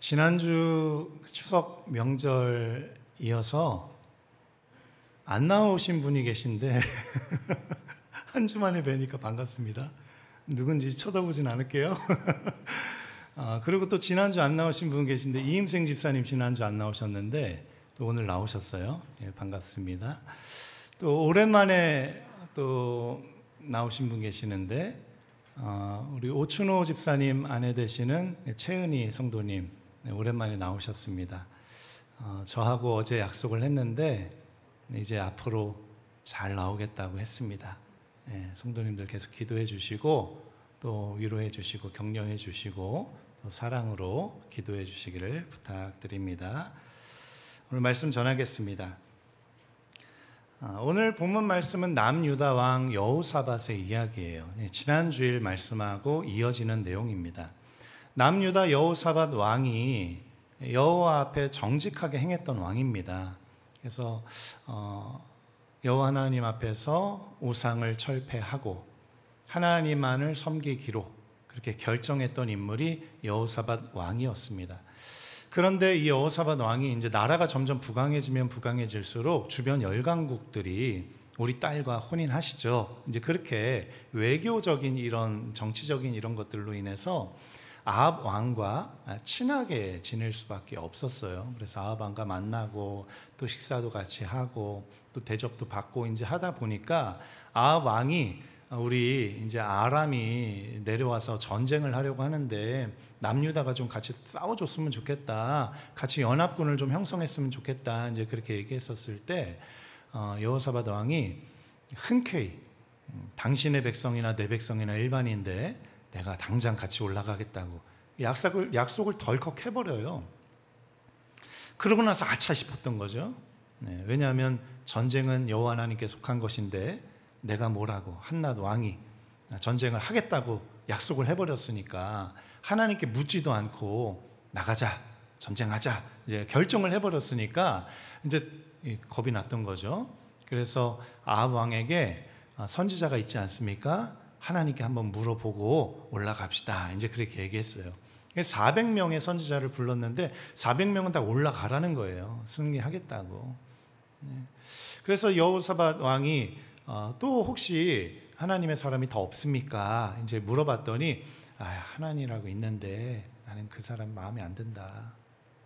지난주 추석 명절 이어서 안 나오신 분이 계신데 한 주 만에 뵈니까 반갑습니다. 누군지 쳐다보진 않을게요. 그리고 또 지난주 안 나오신 분 계신데 이임생 집사님 지난주 안 나오셨는데 또 오늘 나오셨어요. 예, 반갑습니다. 또 오랜만에 또 나오신 분 계시는데 우리 오춘호 집사님 아내 되시는 최은희 성도님 오랜만에 나오셨습니다. 저하고 어제 약속을 했는데 이제 앞으로 잘 나오겠다고 했습니다. 성도님들 계속 기도해 주시고 또 위로해 주시고 격려해 주시고 또 사랑으로 기도해 주시기를 부탁드립니다. 오늘 말씀 전하겠습니다. 오늘 본문 말씀은 남유다 왕 여호사밧의 이야기예요. 지난주일 말씀하고 이어지는 내용입니다. 남유다 여호사밧 왕이 여호와 앞에 정직하게 행했던 왕입니다. 그래서 여호와 하나님 앞에서 우상을 철폐하고 하나님만을 섬기기로 그렇게 결정했던 인물이 여호사밧 왕이었습니다. 그런데 이 여호사밧 왕이 이제 나라가 점점 부강해지면 부강해질수록 주변 열강국들이 우리 딸과 혼인하시죠. 이제 그렇게 외교적인 이런 정치적인 이런 것들로 인해서 아합 왕과 친하게 지낼 수밖에 없었어요. 그래서 아합 왕과 만나고 또 식사도 같이 하고 또 대접도 받고 이제 하다 보니까 아합 왕이 우리 이제 아람이 내려와서 전쟁을 하려고 하는데 남유다가 좀 같이 싸워줬으면 좋겠다. 같이 연합군을 좀 형성했으면 좋겠다. 이제 그렇게 얘기했었을 때 여호사밧 왕이 흔쾌히 당신의 백성이나 내 백성이나 일반인데 내가 당장 같이 올라가겠다고 약속을 덜컥 해버려요. 그러고 나서 아차 싶었던 거죠. 왜냐하면 전쟁은 여호와 하나님께 속한 것인데 내가 뭐라고 한낱 왕이 전쟁을 하겠다고 약속을 해버렸으니까 하나님께 묻지도 않고 나가자 전쟁하자 이제 결정을 해버렸으니까 이제 겁이 났던 거죠. 그래서 아합 왕에게 선지자가 있지 않습니까? 하나님께 한번 물어보고 올라갑시다. 이제 그렇게 얘기했어요. 400명의 선지자를 불렀는데 400명은 다 올라가라는 거예요. 승리하겠다고. 그래서 여호사밧 왕이 또 혹시 하나님의 사람이 더 없습니까? 이제 물어봤더니 하나님이라고 있는데 나는 그 사람 마음에 안 든다.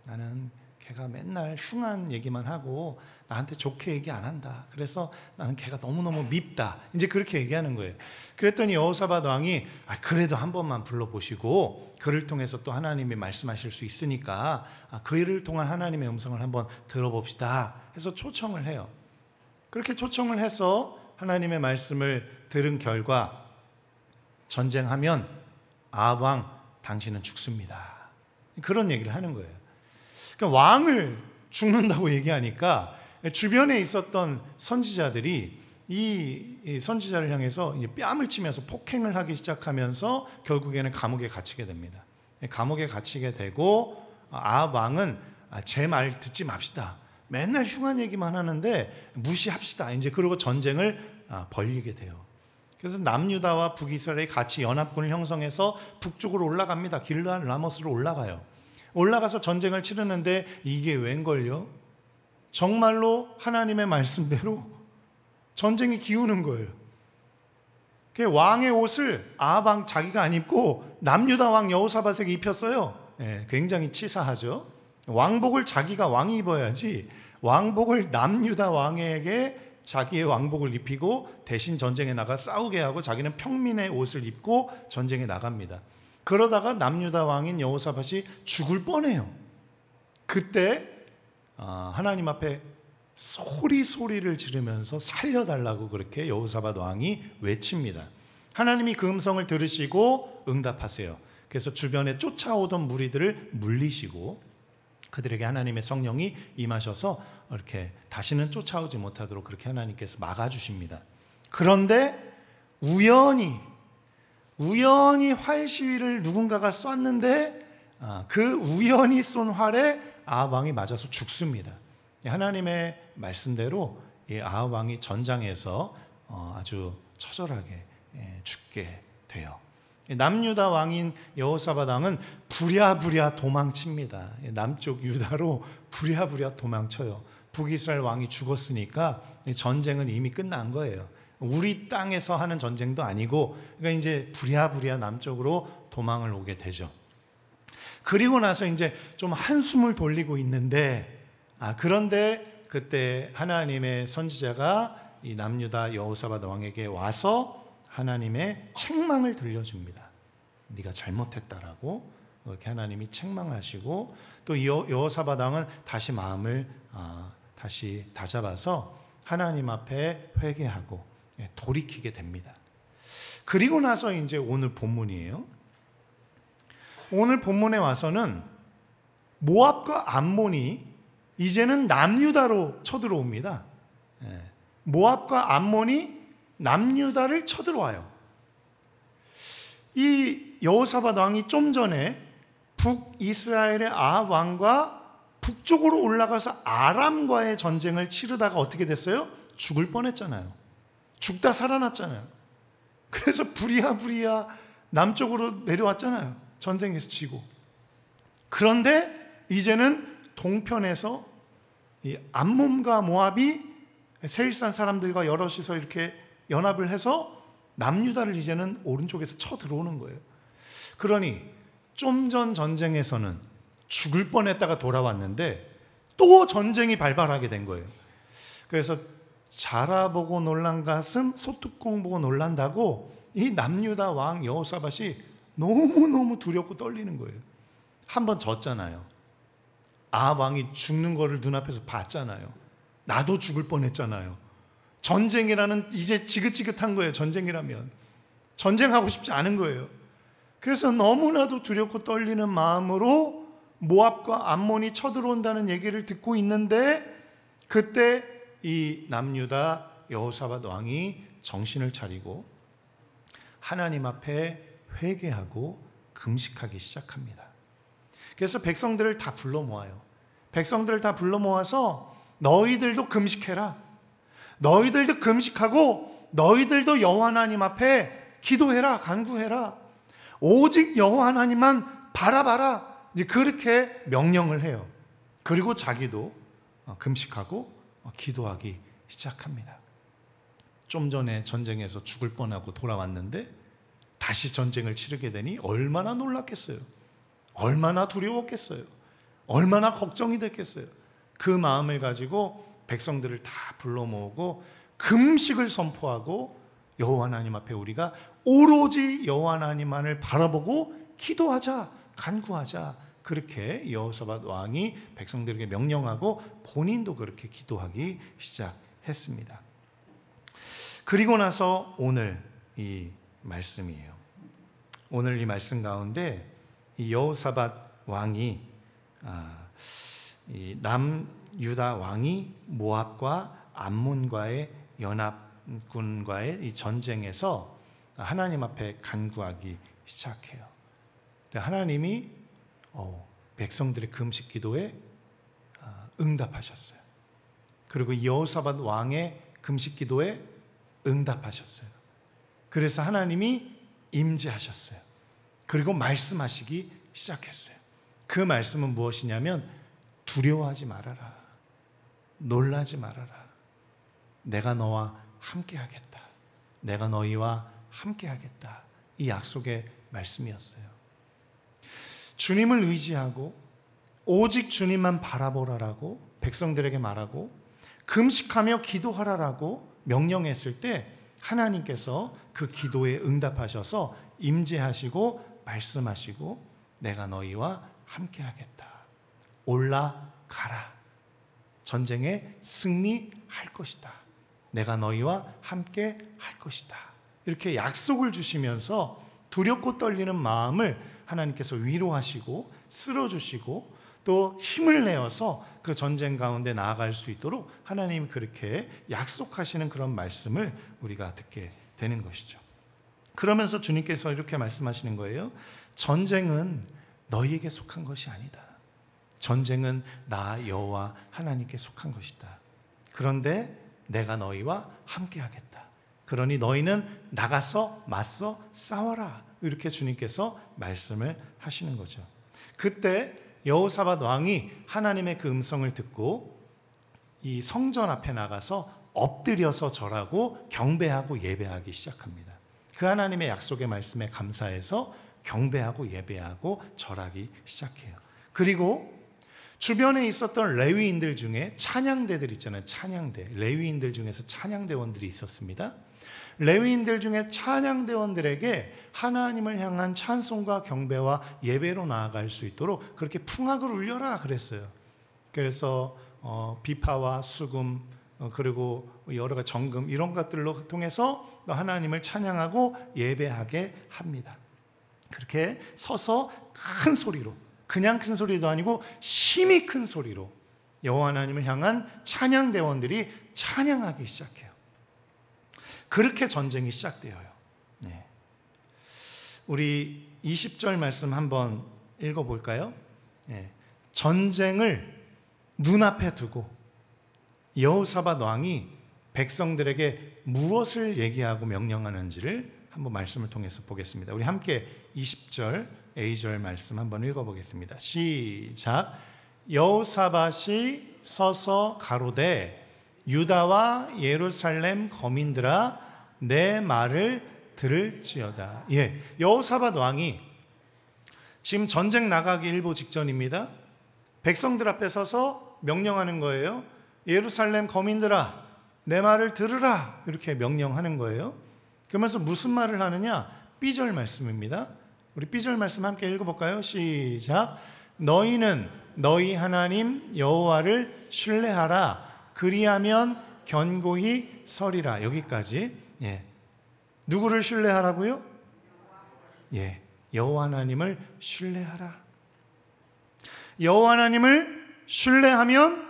나는 걔가 맨날 흉한 얘기만 하고 나한테 좋게 얘기 안 한다. 그래서 나는 걔가 너무너무 밉다. 이제 그렇게 얘기하는 거예요. 그랬더니 여호사밧 왕이 그래도 한 번만 불러보시고 그를 통해서 또 하나님이 말씀하실 수 있으니까 그를 통한 하나님의 음성을 한번 들어봅시다 해서 초청을 해요. 그렇게 초청을 해서 하나님의 말씀을 들은 결과 전쟁하면 아합 왕 당신은 죽습니다. 그런 얘기를 하는 거예요. 그러니까 왕을 죽는다고 얘기하니까 주변에 있었던 선지자들이 이 선지자를 향해서 뺨을 치면서 폭행을 하기 시작하면서 결국에는 감옥에 갇히게 됩니다. 감옥에 갇히게 되고 아합 왕은 제 말 듣지 맙시다. 맨날 흉한 얘기만 하는데 무시합시다. 이제 그러고 전쟁을 벌이게 돼요. 그래서 남유다와 북이스라엘이 같이 연합군을 형성해서 북쪽으로 올라갑니다. 길르앗 라모스로 올라가요. 올라가서 전쟁을 치르는데 이게 웬걸요? 정말로 하나님의 말씀대로 전쟁이 기우는 거예요. 왕의 옷을 아합 왕 자기가 안 입고 남유다 왕 여호사밧에게 입혔어요. 굉장히 치사하죠. 왕복을 자기가 왕이 입어야지 왕복을 남유다 왕에게 자기의 왕복을 입히고 대신 전쟁에 나가 싸우게 하고 자기는 평민의 옷을 입고 전쟁에 나갑니다. 그러다가 남유다 왕인 여호사밧이 죽을 뻔해요. 그때 하나님 앞에 소리를 지르면서 살려달라고 그렇게 여호사밧 왕이 외칩니다. 하나님이 그 음성을 들으시고 응답하세요. 그래서 주변에 쫓아오던 무리들을 물리시고 그들에게 하나님의 성령이 임하셔서 이렇게 다시는 쫓아오지 못하도록 그렇게 하나님께서 막아주십니다. 그런데 우연히 활 시위를 누군가가 쐈는데 그 우연히 쏜 활에 아합 왕이 맞아서 죽습니다. 하나님의 말씀대로 아합 왕이 전장에서 아주 처절하게 죽게 돼요. 남유다 왕인 여호사밧 왕은 부랴부랴 도망칩니다. 남쪽 유다로 부랴부랴 도망쳐요. 북이스라엘 왕이 죽었으니까 전쟁은 이미 끝난 거예요. 우리 땅에서 하는 전쟁도 아니고, 그러니까 이제 부랴부랴 남쪽으로 도망을 오게 되죠. 그리고 나서 이제 좀 한숨을 돌리고 있는데, 그런데 그때 하나님의 선지자가 이 남유다 여호사밧 왕에게 와서 하나님의 책망을 들려줍니다. 네가 잘못했다라고 그렇게 하나님이 책망하시고, 또 여호사밧 왕은 다시 마음을 다시 다잡아서 하나님 앞에 회개하고 돌이키게 됩니다. 그리고 나서 이제 오늘 본문이에요. 오늘 본문에 와서는 모압과 암몬이 이제는 남유다로 쳐들어옵니다. 모압과 암몬이 남유다를 쳐들어와요. 이 여호사밧 왕이 좀 전에 북이스라엘의 아합 왕과 북쪽으로 올라가서 아람과의 전쟁을 치르다가 어떻게 됐어요? 죽을 뻔했잖아요. 죽다 살아났잖아요. 그래서 부랴부랴 남쪽으로 내려왔잖아요. 전쟁에서 지고. 그런데 이제는 동편에서 이 암몬과 모압이 세일산 사람들과 여럿이서 이렇게 연합을 해서 남유다를 이제는 오른쪽에서 쳐 들어오는 거예요. 그러니 좀 전 전쟁에서는 죽을 뻔했다가 돌아왔는데 또 전쟁이 발발하게 된 거예요. 그래서 자라보고 놀란 가슴 소뚜껑 보고 놀란다고 이 남유다 왕 여호사밧이 너무너무 두렵고 떨리는 거예요. 한번 졌잖아요. 왕이 죽는 거를 눈앞에서 봤잖아요. 나도 죽을 뻔했잖아요. 전쟁이라는 이제 지긋지긋한 거예요. 전쟁이라면 전쟁하고 싶지 않은 거예요. 그래서 너무나도 두렵고 떨리는 마음으로 모압과 암몬이 쳐들어온다는 얘기를 듣고 있는데, 그때 이 남유다 여호사밧 왕이 정신을 차리고 하나님 앞에 회개하고 금식하기 시작합니다. 그래서 백성들을 다 불러 모아요. 백성들을 다 불러 모아서 너희들도 금식해라. 너희들도 금식하고 너희들도 여호와 하나님 앞에 기도해라, 간구해라. 오직 여호와 하나님만 바라봐라. 이제 그렇게 명령을 해요. 그리고 자기도 금식하고 기도하기 시작합니다. 좀 전에 전쟁에서 죽을 뻔하고 돌아왔는데 다시 전쟁을 치르게 되니 얼마나 놀랐겠어요. 얼마나 두려웠겠어요. 얼마나 걱정이 됐겠어요. 그 마음을 가지고 백성들을 다 불러 모으고 금식을 선포하고 여호와 하나님 앞에 우리가 오로지 여호와 하나님만을 바라보고 기도하자, 간구하자, 그렇게 여호사밧 왕이 백성들에게 명령하고 본인도 그렇게 기도하기 시작했습니다. 그리고 나서 오늘 이 말씀이에요. 오늘 이 말씀 가운데 이 여호사밧 왕이 이 남유다 왕이 모압과 암몬과의 연합군과의 이 전쟁에서 하나님 앞에 간구하기 시작해요. 하나님이 백성들의 금식 기도에 응답하셨어요. 그리고 여호사밧 왕의 금식 기도에 응답하셨어요. 그래서 하나님이 임재하셨어요. 그리고 말씀하시기 시작했어요. 그 말씀은 무엇이냐면 두려워하지 말아라. 놀라지 말아라. 내가 너와 함께하겠다. 내가 너희와 함께하겠다. 이 약속의 말씀이었어요. 주님을 의지하고 오직 주님만 바라보라라고 백성들에게 말하고 금식하며 기도하라라고 명령했을 때 하나님께서 그 기도에 응답하셔서 임재하시고 말씀하시고 내가 너희와 함께하겠다. 올라가라. 전쟁에 승리할 것이다. 내가 너희와 함께 할 것이다. 이렇게 약속을 주시면서 두렵고 떨리는 마음을 하나님께서 위로하시고 쓸어주시고 또 힘을 내어서 그 전쟁 가운데 나아갈 수 있도록 하나님이 그렇게 약속하시는 그런 말씀을 우리가 듣게 되는 것이죠. 그러면서 주님께서 이렇게 말씀하시는 거예요. 전쟁은 너희에게 속한 것이 아니다. 전쟁은 나 여호와 하나님께 속한 것이다. 그런데 내가 너희와 함께 하겠다. 그러니 너희는 나가서 맞서 싸워라. 이렇게 주님께서 말씀을 하시는 거죠. 그때 여호사밧 왕이 하나님의 그 음성을 듣고 이 성전 앞에 나가서 엎드려서 절하고 경배하고 예배하기 시작합니다. 그 하나님의 약속의 말씀에 감사해서 경배하고 예배하고 절하기 시작해요. 그리고 주변에 있었던 레위인들 중에 찬양대들 있잖아요. 찬양대. 레위인들 중에서 찬양대원들이 있었습니다. 레위인들 중에 찬양대원들에게 하나님을 향한 찬송과 경배와 예배로 나아갈 수 있도록 그렇게 풍악을 울려라 그랬어요. 그래서 비파와 수금 그리고 여러 가지 정금 이런 것들로 통해서 하나님을 찬양하고 예배하게 합니다. 그렇게 서서 큰 소리로, 그냥 큰 소리도 아니고 심히 큰 소리로 여호와 하나님을 향한 찬양대원들이 찬양하기 시작해요. 그렇게 전쟁이 시작되어요. 네. 우리 20절 말씀 한번 읽어볼까요? 네. 전쟁을 눈앞에 두고 여호사밧 왕이 백성들에게 무엇을 얘기하고 명령하는지를 한번 말씀을 통해서 보겠습니다. 우리 함께 20절 A절 말씀 한번 읽어보겠습니다. 시작. 여호사밧이 서서 가로되 유다와 예루살렘 거민들아 내 말을 들을지어다. 예, 여호사밧 왕이 지금 전쟁 나가기 일보 직전입니다. 백성들 앞에 서서 명령하는 거예요. 예루살렘 거민들아 내 말을 들으라. 이렇게 명령하는 거예요. 그러면서 무슨 말을 하느냐? B절 말씀입니다. 우리 B절 말씀 함께 읽어볼까요? 시작. 너희는 너희 하나님 여호와를 신뢰하라. 그리하면 견고히 서리라. 여기까지. 예. 누구를 신뢰하라고요? 예. 여호와 하나님을 신뢰하라. 여호와 하나님을 신뢰하면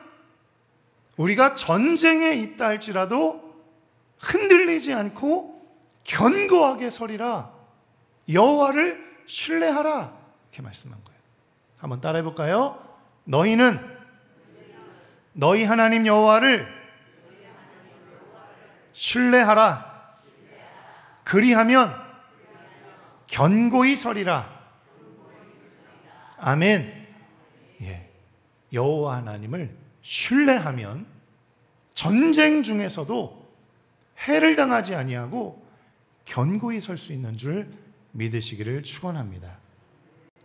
우리가 전쟁에 있다 할지라도 흔들리지 않고 견고하게 서리라. 여호와를 신뢰하라. 이렇게 말씀한 거예요. 한번 따라해 볼까요? 너희는 너희 하나님 여호와를 신뢰하라. 그리하면 견고히 서리라. 아멘. 예. 여호와 하나님을 신뢰하면 전쟁 중에서도 해를 당하지 아니하고 견고히 설 수 있는 줄 믿으시기를 축원합니다.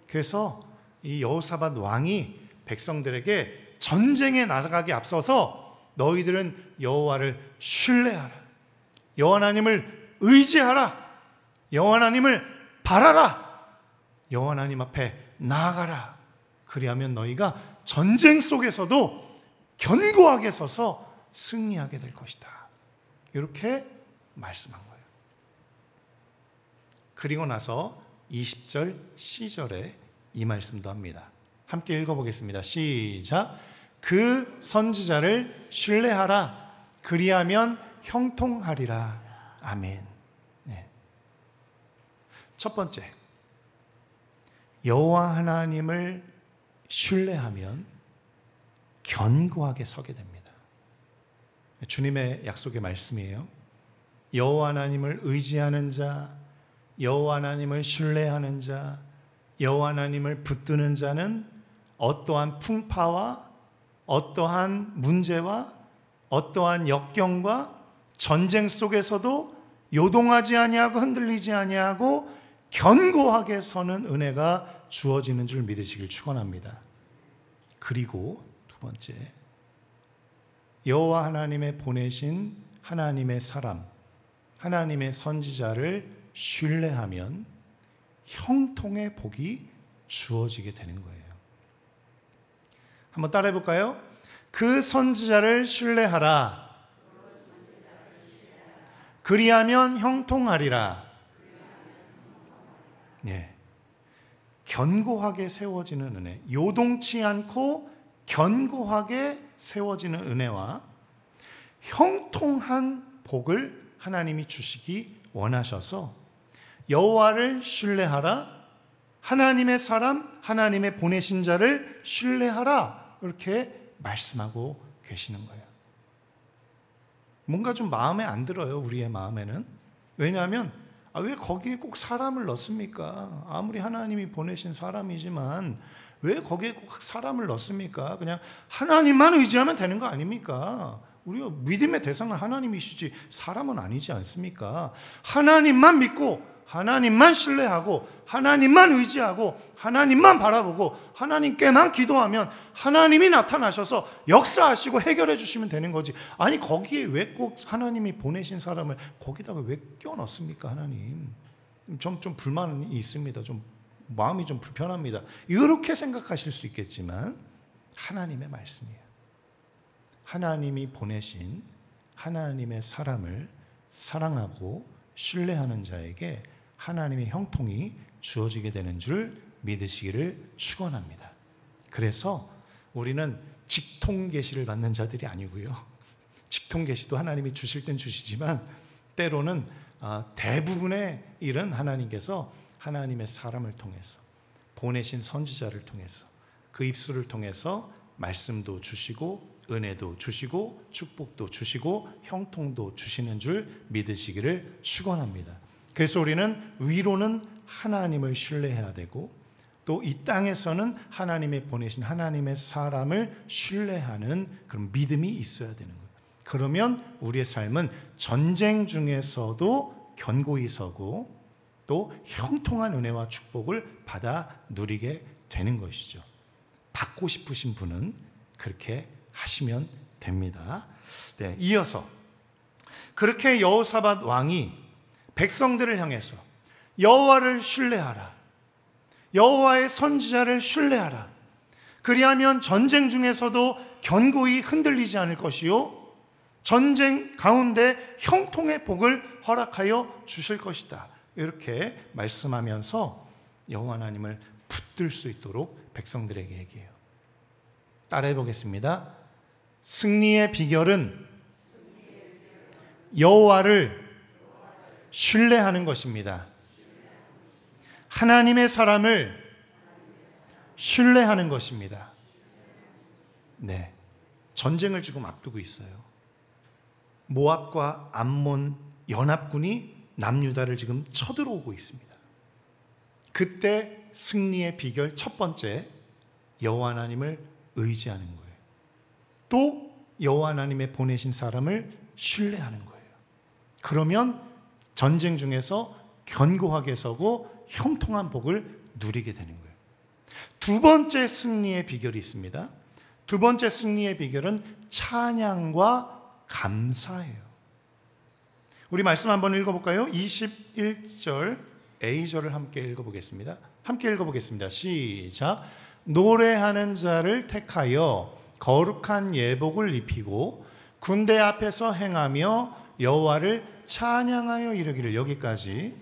그래서 이 여호사밧 왕이 백성들에게 전쟁에 나가기 앞서서 너희들은 여호와를 신뢰하라. 여호와 하나님을 의지하라. 여호와 하나님을 바라라. 여호와 하나님 앞에 나아가라. 그리하면 너희가 전쟁 속에서도 견고하게 서서 승리하게 될 것이다. 이렇게 말씀한 거예요. 그리고 나서 20절 C절에 이 말씀도 합니다. 함께 읽어보겠습니다. 시작. 그 선지자를 신뢰하라. 그리하면 형통하리라. 아멘. 네. 첫 번째, 여호와 하나님을 신뢰하면 견고하게 서게 됩니다. 주님의 약속의 말씀이에요. 여호와 하나님을 의지하는 자, 여호와 하나님을 신뢰하는 자, 여호와 하나님을 붙드는 자는 어떠한 풍파와 어떠한 문제와 어떠한 역경과 전쟁 속에서도 요동하지 아니하고 흔들리지 아니하고 견고하게 서는 은혜가 주어지는 줄 믿으시길 축원합니다. 그리고 두 번째, 여호와 하나님의 보내신 하나님의 사람, 하나님의 선지자를 신뢰하면 형통의 복이 주어지게 되는 거예요. 한번 따라해 볼까요? 그 선지자를 신뢰하라. 그리하면 형통하리라. 예. 견고하게 세워지는 은혜, 요동치 않고 견고하게 세워지는 은혜와 형통한 복을 하나님이 주시기 원하셔서 여호와를 신뢰하라. 하나님의 사람, 하나님의 보내신 자를 신뢰하라. 이렇게 말씀하고 계시는 거예요. 뭔가 좀 마음에 안 들어요. 우리의 마음에는. 왜냐하면 왜 거기에 꼭 사람을 넣습니까? 아무리 하나님이 보내신 사람이지만 왜 거기에 꼭 사람을 넣습니까? 그냥 하나님만 의지하면 되는 거 아닙니까? 우리가 믿음의 대상은 하나님이시지 사람은 아니지 않습니까? 하나님만 믿고 하나님만 신뢰하고 하나님만 의지하고 하나님만 바라보고 하나님께만 기도하면 하나님이 나타나셔서 역사하시고 해결해 주시면 되는 거지. 아니 거기에 왜 꼭 하나님이 보내신 사람을 거기다가 왜 껴넣습니까? 하나님 좀 불만이 있습니다. 좀 마음이 좀 불편합니다. 이렇게 생각하실 수 있겠지만 하나님의 말씀이에요. 하나님이 보내신 하나님의 사람을 사랑하고 신뢰하는 자에게 하나님의 형통이 주어지게 되는 줄 믿으시기를 축원합니다. 그래서 우리는 직통 계시를 받는 자들이 아니고요. 직통 계시도 하나님이 주실 땐 주시지만 때로는 대부분의 일은 하나님께서 하나님의 사람을 통해서 보내신 선지자를 통해서 그 입술을 통해서 말씀도 주시고 은혜도 주시고 축복도 주시고 형통도 주시는 줄 믿으시기를 축원합니다. 그래서 우리는 위로는 하나님을 신뢰해야 되고 또 이 땅에서는 하나님의 보내신 하나님의 사람을 신뢰하는 그런 믿음이 있어야 되는 거예요. 그러면 우리의 삶은 전쟁 중에서도 견고히 서고 또 형통한 은혜와 축복을 받아 누리게 되는 것이죠. 받고 싶으신 분은 그렇게 하시면 됩니다. 네, 이어서 그렇게 여호사밧 왕이 백성들을 향해서 여호와를 신뢰하라, 여호와의 선지자를 신뢰하라. 그리하면 전쟁 중에서도 견고히 흔들리지 않을 것이요 전쟁 가운데 형통의 복을 허락하여 주실 것이다. 이렇게 말씀하면서 여호와 하나님을 붙들 수 있도록 백성들에게 얘기해요. 따라해 보겠습니다. 승리의 비결은 여호와를 신뢰하는 것입니다. 하나님의 사람을 신뢰하는 것입니다. 네, 전쟁을 지금 앞두고 있어요. 모압과 암몬 연합군이 남유다를 지금 쳐들어오고 있습니다. 그때 승리의 비결 첫 번째, 여호와 하나님을 의지하는 거예요. 또 여호와 하나님의 보내신 사람을 신뢰하는 거예요. 그러면 전쟁 중에서 견고하게 서고 형통한 복을 누리게 되는 거예요. 두 번째 승리의 비결이 있습니다. 두 번째 승리의 비결은 찬양과 감사예요. 우리 말씀 한번 읽어볼까요? 21절 A절을 함께 읽어보겠습니다. 함께 읽어보겠습니다. 시작. 노래하는 자를 택하여 거룩한 예복을 입히고 군대 앞에서 행하며 여호와를 찬양하여 이르기를. 여기까지.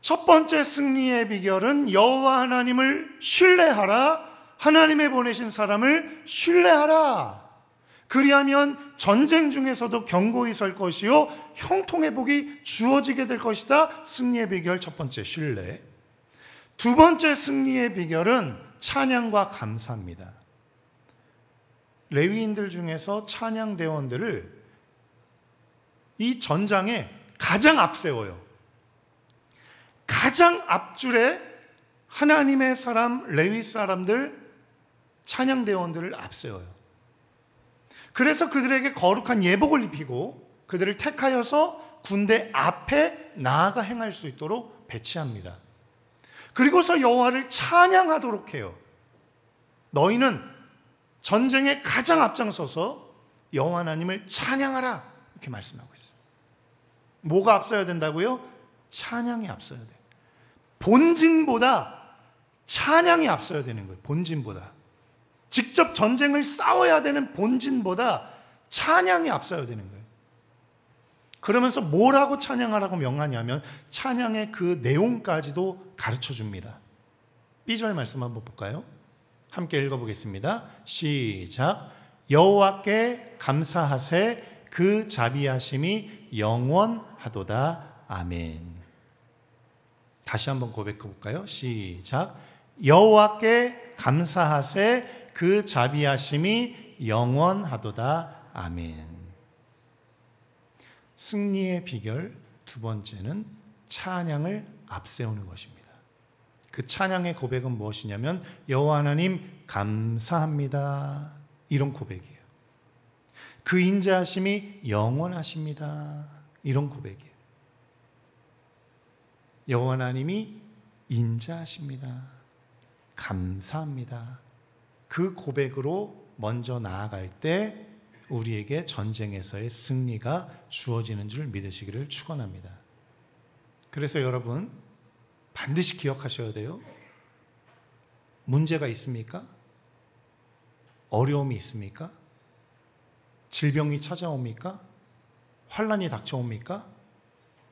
첫 번째 승리의 비결은 여호와 하나님을 신뢰하라. 하나님의 보내신 사람을 신뢰하라. 그리하면 전쟁 중에서도 견고히 설 것이요 형통의 복이 주어지게 될 것이다. 승리의 비결 첫 번째, 신뢰. 두 번째 승리의 비결은 찬양과 감사입니다. 레위인들 중에서 찬양대원들을 이 전장에 가장 앞세워요. 가장 앞줄에 하나님의 사람, 레위 사람들, 찬양대원들을 앞세워요. 그래서 그들에게 거룩한 예복을 입히고 그들을 택하여서 군대 앞에 나아가 행할 수 있도록 배치합니다. 그리고서 여호와를 찬양하도록 해요. 너희는 전쟁에 가장 앞장서서 여호와 하나님을 찬양하라. 이렇게 말씀하고 있어요. 뭐가 앞서야 된다고요? 찬양이 앞서야 돼요. 본진보다 찬양이 앞서야 되는 거예요. 본진보다. 직접 전쟁을 싸워야 되는 본진보다 찬양이 앞서야 되는 거예요. 그러면서 뭐라고 찬양하라고 명하냐면 찬양의 그 내용까지도 가르쳐 줍니다. B절 말씀 한번 볼까요? 함께 읽어보겠습니다. 시작. 여호와께 감사하세 그 자비하심이 영원하도다. 아멘. 다시 한번 고백해 볼까요? 시작. 여호와께 감사하세 그 자비하심이 영원하도다. 아멘. 승리의 비결 두 번째는 찬양을 앞세우는 것입니다. 그 찬양의 고백은 무엇이냐면 여호와 하나님 감사합니다. 이런 고백이에요. 그 인자하심이 영원하십니다. 이런 고백이에요. 여호와 하나님이 인자하십니다. 감사합니다. 그 고백으로 먼저 나아갈 때 우리에게 전쟁에서의 승리가 주어지는 줄 믿으시기를 축원합니다. 그래서 여러분 반드시 기억하셔야 돼요. 문제가 있습니까? 어려움이 있습니까? 질병이 찾아옵니까? 환난이 닥쳐옵니까?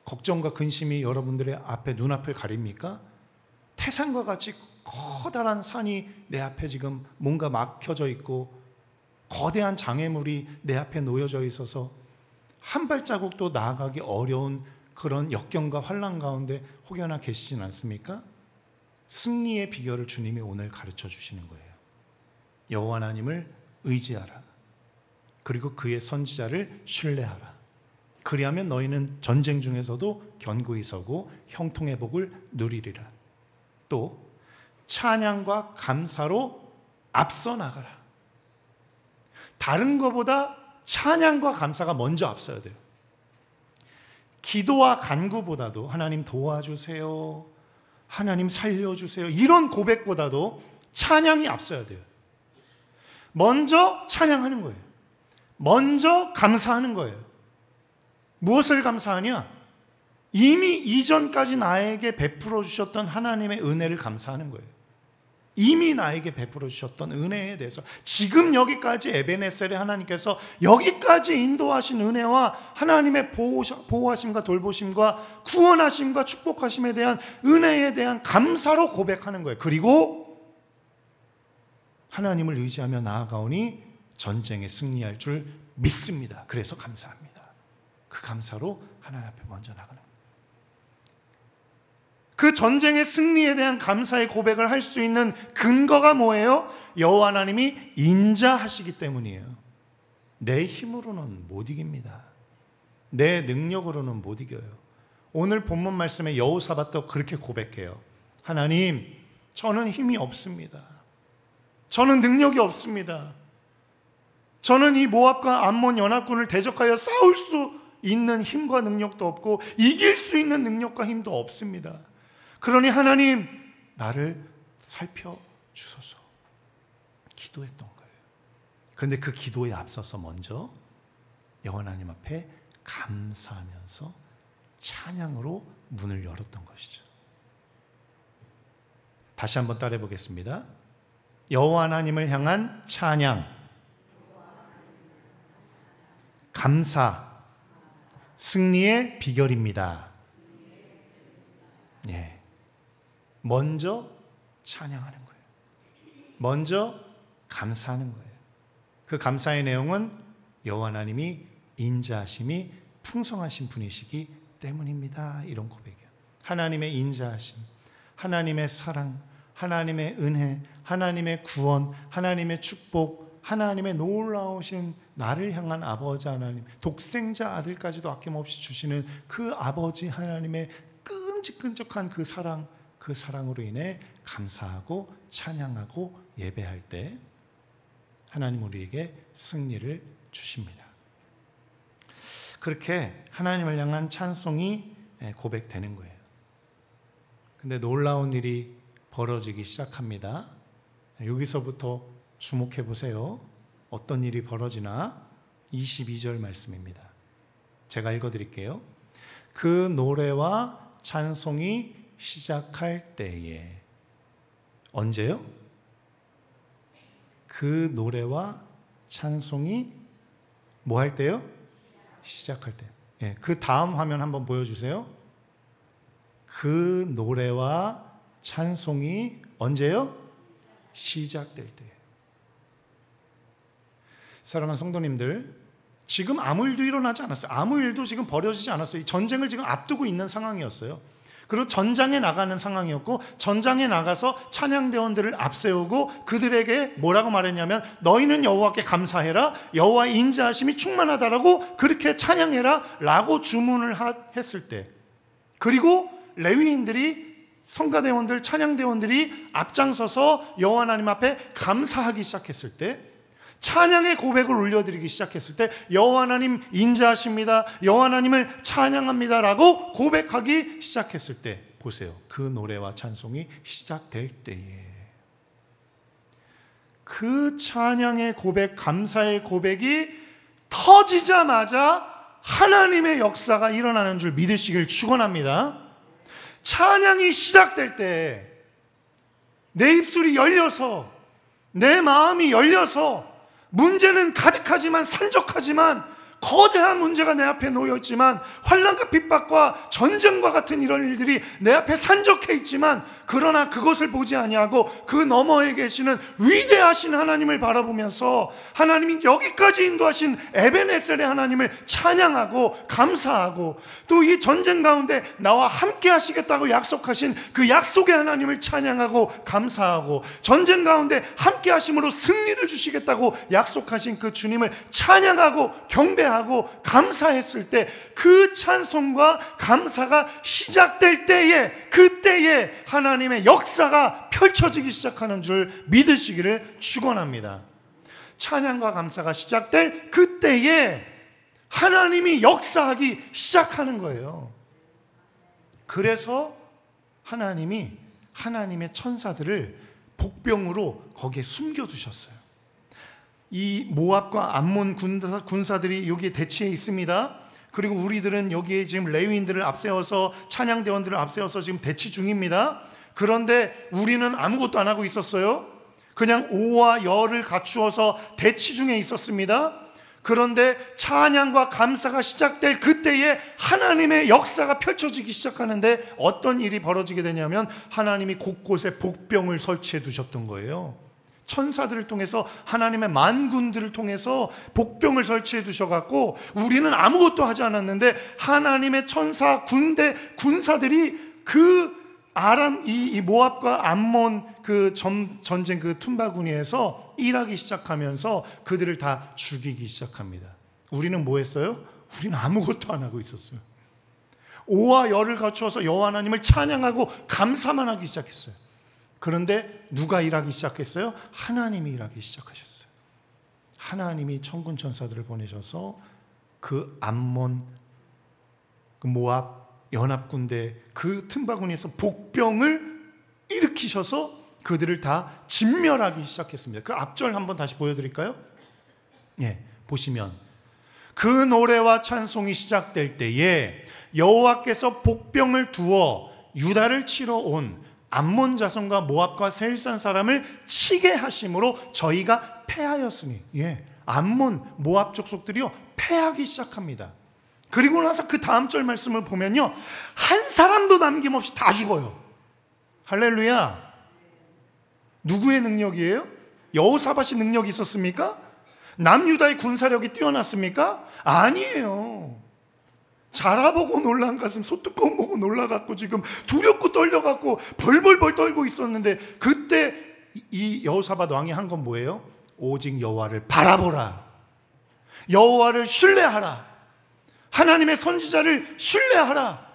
걱정과 근심이 여러분들의 앞에 눈앞을 가립니까? 태산과 같이 커다란 산이 내 앞에 지금 뭔가 막혀져 있고 거대한 장애물이 내 앞에 놓여져 있어서 한 발자국도 나아가기 어려운 그런 역경과 환난 가운데 혹여나 계시진 않습니까? 승리의 비결을 주님이 오늘 가르쳐 주시는 거예요. 여호와 하나님을 의지하라. 그리고 그의 선지자를 신뢰하라. 그리하면 너희는 전쟁 중에서도 견고히 서고 형통의 복을 누리리라. 또 찬양과 감사로 앞서 나가라. 다른 것보다 찬양과 감사가 먼저 앞서야 돼요. 기도와 간구보다도 하나님 도와주세요, 하나님 살려주세요, 이런 고백보다도 찬양이 앞서야 돼요. 먼저 찬양하는 거예요. 먼저 감사하는 거예요. 무엇을 감사하냐? 이미 이전까지 나에게 베풀어 주셨던 하나님의 은혜를 감사하는 거예요. 이미 나에게 베풀어 주셨던 은혜에 대해서 지금 여기까지 에베네셀의 하나님께서 여기까지 인도하신 은혜와 하나님의 보호하심과 돌보심과 구원하심과 축복하심에 대한 은혜에 대한 감사로 고백하는 거예요. 그리고 하나님을 의지하며 나아가오니 전쟁에 승리할 줄 믿습니다. 그래서 감사합니다. 그 감사로 하나님 앞에 먼저 나가는 거예요. 그 전쟁의 승리에 대한 감사의 고백을 할 수 있는 근거가 뭐예요? 여호와 하나님이 인자하시기 때문이에요. 내 힘으로는 못 이깁니다. 내 능력으로는 못 이겨요. 오늘 본문 말씀에 여호사밧도 그렇게 고백해요. 하나님, 저는 힘이 없습니다. 저는 능력이 없습니다. 저는 이 모압과 암몬 연합군을 대적하여 싸울 수 있는 힘과 능력도 없고 이길 수 있는 능력과 힘도 없습니다. 그러니 하나님, 나를 살펴주소서 기도했던 거예요. 그런데 그 기도에 앞서서 먼저 여호와 하나님 앞에 감사하면서 찬양으로 문을 열었던 것이죠. 다시 한번 따라해 보겠습니다. 여호와 하나님을 향한 찬양, 감사, 승리의 비결입니다. 예. 먼저 찬양하는 거예요. 먼저 감사하는 거예요. 그 감사의 내용은 여호와 하나님이 인자하심이 풍성하신 분이시기 때문입니다. 이런 고백이에요. 하나님의 인자하심, 하나님의 사랑, 하나님의 은혜, 하나님의 구원, 하나님의 축복, 하나님의 놀라우신 나를 향한 아버지 하나님, 독생자 아들까지도 아낌없이 주시는 그 아버지 하나님의 끈적끈적한 그 사랑, 그 사랑으로 인해 감사하고 찬양하고 예배할 때 하나님 우리에게 승리를 주십니다. 그렇게 하나님을 향한 찬송이 고백되는 거예요. 근데 놀라운 일이 벌어지기 시작합니다. 여기서부터 주목해 보세요. 어떤 일이 벌어지나? 22절 말씀입니다. 제가 읽어드릴게요. 그 노래와 찬송이 시작할 때에. 언제요? 그 노래와 찬송이 뭐 할 때요? 시작할 때. 예, 그 다음 화면 한번 보여주세요. 그 노래와 찬송이 언제요? 시작될 때. 사랑하는 성도님들, 지금 아무 일도 일어나지 않았어요. 아무 일도 지금 벌어지지 않았어요. 전쟁을 지금 앞두고 있는 상황이었어요. 그리고 전장에 나가는 상황이었고, 전장에 나가서 찬양대원들을 앞세우고 그들에게 뭐라고 말했냐면 너희는 여호와께 감사해라, 여호와의 인자하심이 충만하다라고 그렇게 찬양해라 라고 주문을 했을 때, 그리고 레위인들이, 성가대원들, 찬양대원들이 앞장서서 여호와 하나님 앞에 감사하기 시작했을 때, 찬양의 고백을 올려드리기 시작했을 때, 여호와 하나님 인자하십니다, 여호와 하나님을 찬양합니다 라고 고백하기 시작했을 때, 보세요, 그 노래와 찬송이 시작될 때에 그 찬양의 고백, 감사의 고백이 터지자마자 하나님의 역사가 일어나는 줄 믿으시길 축원합니다. 찬양이 시작될 때 내 입술이 열려서, 내 마음이 열려서, 문제는 가득하지만, 산적하지만, 거대한 문제가 내 앞에 놓여있지만, 환난과 핍박과 전쟁과 같은 이런 일들이 내 앞에 산적해 있지만, 그러나 그것을 보지 아니하고 그 너머에 계시는 위대하신 하나님을 바라보면서 하나님이 여기까지 인도하신 에베네셀의 하나님을 찬양하고 감사하고, 또 이 전쟁 가운데 나와 함께 하시겠다고 약속하신 그 약속의 하나님을 찬양하고 감사하고, 전쟁 가운데 함께 하심으로 승리를 주시겠다고 약속하신 그 주님을 찬양하고 경배하고 감사했을 때, 그 찬송과 감사가 시작될 때에, 그때에 하나님의 역사가 펼쳐지기 시작하는 줄 믿으시기를 축원합니다. 찬양과 감사가 시작될 그때에 하나님이 역사하기 시작하는 거예요. 그래서 하나님이 하나님의 천사들을 복병으로 거기에 숨겨두셨어요. 이 모압과 암몬 군사들이 여기에 대치해 있습니다. 그리고 우리들은 여기에 지금 레위인들을 앞세워서, 찬양대원들을 앞세워서 지금 대치 중입니다. 그런데 우리는 아무것도 안 하고 있었어요. 그냥 오와 열을 갖추어서 대치 중에 있었습니다. 그런데 찬양과 감사가 시작될 그때에 하나님의 역사가 펼쳐지기 시작하는데, 어떤 일이 벌어지게 되냐면 하나님이 곳곳에 복병을 설치해 두셨던 거예요. 천사들을 통해서, 하나님의 만군들을 통해서 복병을 설치해 두셔갖고 우리는 아무것도 하지 않았는데 하나님의 천사 군사들이 그 아람, 이 모압과 암몬 그 전쟁 그 툰바구니에서 일하기 시작하면서 그들을 다 죽이기 시작합니다. 우리는 뭐 했어요? 우리는 아무것도 안 하고 있었어요. 오와 열을 갖추어서 여호와 하나님을 찬양하고 감사만 하기 시작했어요. 그런데 누가 일하기 시작했어요? 하나님이 일하기 시작하셨어요. 하나님이 천군 천사들을 보내셔서 그 암몬, 그 모압 연합군대 그 틈바구니에서 복병을 일으키셔서 그들을 다 진멸하기 시작했습니다. 그 앞절 한번 다시 보여드릴까요? 예, 보시면 그 노래와 찬송이 시작될 때에 여호와께서 복병을 두어 유다를 치러 온 암몬 자손과 모압과 세일산 사람을 치게 하심으로 저희가 패하였으니, 예, 암몬 모압 족속들이요 패하기 시작합니다. 그리고 나서 그 다음 절 말씀을 보면요, 한 사람도 남김없이 다 죽어요. 할렐루야. 누구의 능력이에요? 여호사밧이 능력이 있었습니까? 남유다의 군사력이 뛰어났습니까? 아니에요. 자라보고 놀란 가슴 소뚜껑 보고 놀라갖고 지금 두렵고 떨려갖고 벌벌벌 떨고 있었는데, 그때 이 여호사밧 왕이 한 건 뭐예요? 오직 여호와를 바라보라, 여호와를 신뢰하라, 하나님의 선지자를 신뢰하라,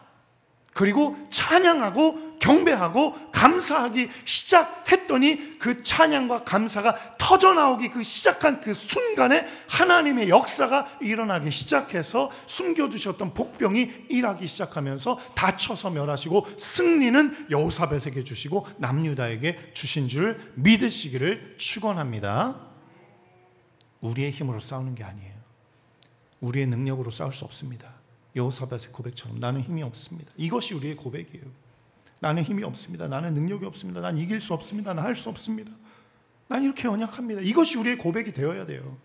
그리고 찬양하고 경배하고 감사하기 시작했더니 그 찬양과 감사가 터져나오기 그 시작한 그 순간에 하나님의 역사가 일어나기 시작해서 숨겨두셨던 복병이 일하기 시작하면서 다쳐서 멸하시고 승리는 여호사밧에게 주시고 남유다에게 주신 줄 믿으시기를 축원합니다. 우리의 힘으로 싸우는 게 아니에요. 우리의 능력으로 싸울 수 없습니다. 여호사밧의 고백처럼 나는 힘이 없습니다. 이것이 우리의 고백이에요. 나는 힘이 없습니다. 나는 능력이 없습니다. 난 이길 수 없습니다. 난 할 수 없습니다. 난 이렇게 연약합니다. 이것이 우리의 고백이 되어야 돼요.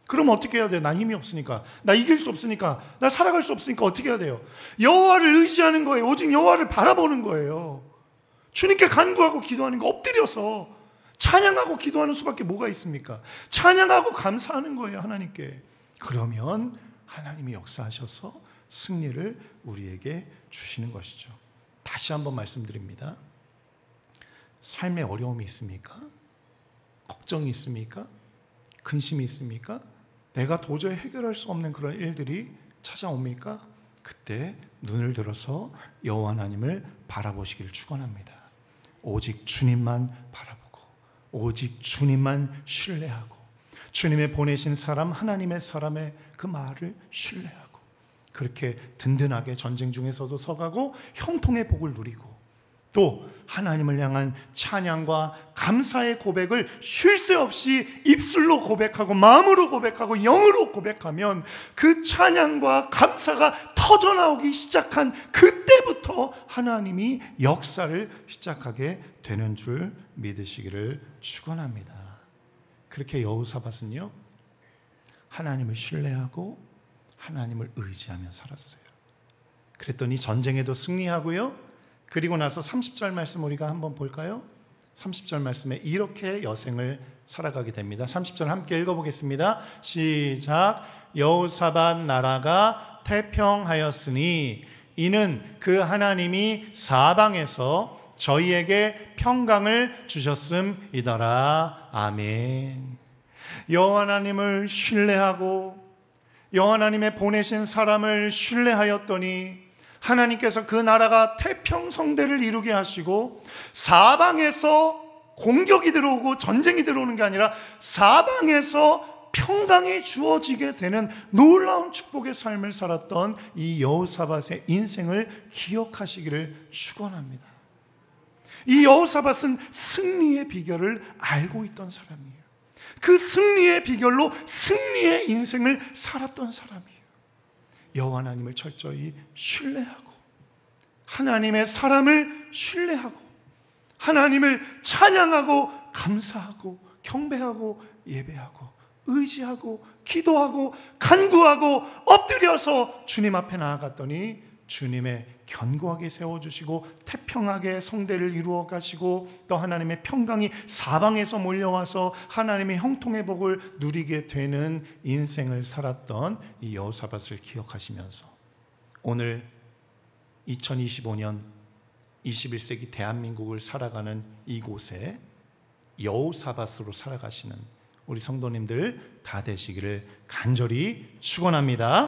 그럼 어떻게 해야 돼요? 난 힘이 없으니까, 나 이길 수 없으니까, 나 살아갈 수 없으니까 어떻게 해야 돼요? 여호와를 의지하는 거예요. 오직 여호와를 바라보는 거예요. 주님께 간구하고 기도하는 거, 엎드려서 찬양하고 기도하는 수밖에 뭐가 있습니까? 찬양하고 감사하는 거예요, 하나님께. 그러면 하나님이 역사하셔서 승리를 우리에게 주시는 것이죠. 다시 한번 말씀드립니다. 삶에 어려움이 있습니까? 걱정이 있습니까? 근심이 있습니까? 내가 도저히 해결할 수 없는 그런 일들이 찾아옵니까? 그때 눈을 들어서 여호와 하나님을 바라보시길 축원합니다. 오직 주님만 바라보고 오직 주님만 신뢰하고 주님의 보내신 사람 하나님의 사람의 그 말을 신뢰하고 그렇게 든든하게 전쟁 중에서도 서가고 형통의 복을 누리고 또 하나님을 향한 찬양과 감사의 고백을 쉴 새 없이 입술로 고백하고 마음으로 고백하고 영으로 고백하면 그 찬양과 감사가 터져나오기 시작한 그때부터 하나님이 역사를 시작하게 되는 줄 믿으시기를 축원합니다. 그렇게 여호사밧은요 하나님을 신뢰하고 하나님을 의지하며 살았어요. 그랬더니 전쟁에도 승리하고요. 그리고 나서 30절 말씀 우리가 한번 볼까요? 30절 말씀에 이렇게 여생을 살아가게 됩니다. 30절 함께 읽어보겠습니다. 시작. 여호사밧 나라가 태평하였으니 이는 그 하나님이 사방에서 저희에게 평강을 주셨음이더라. 아멘. 여호와 하나님을 신뢰하고 여호와 하나님의 보내신 사람을 신뢰하였더니 하나님께서 그 나라가 태평성대를 이루게 하시고 사방에서 공격이 들어오고 전쟁이 들어오는 게 아니라 사방에서 평강이 주어지게 되는 놀라운 축복의 삶을 살았던 이 여호사밧의 인생을 기억하시기를 축원합니다. 이 여호사밧은 승리의 비결을 알고 있던 사람이에요. 그 승리의 비결로 승리의 인생을 살았던 사람이에요. 여호와 하나님을 철저히 신뢰하고 하나님의 사람을 신뢰하고 하나님을 찬양하고 감사하고 경배하고 예배하고 의지하고 기도하고 간구하고 엎드려서 주님 앞에 나아갔더니 주님의 견고하게 세워주시고 태평하게 성대를 이루어 가시고 또 하나님의 평강이 사방에서 몰려와서 하나님의 형통의 복을 누리게 되는 인생을 살았던 이 여호사밧을 기억하시면서 오늘 2025년 21세기 대한민국을 살아가는 이곳에 여호사밧으로 살아가시는 우리 성도님들 다 되시기를 간절히 축원합니다.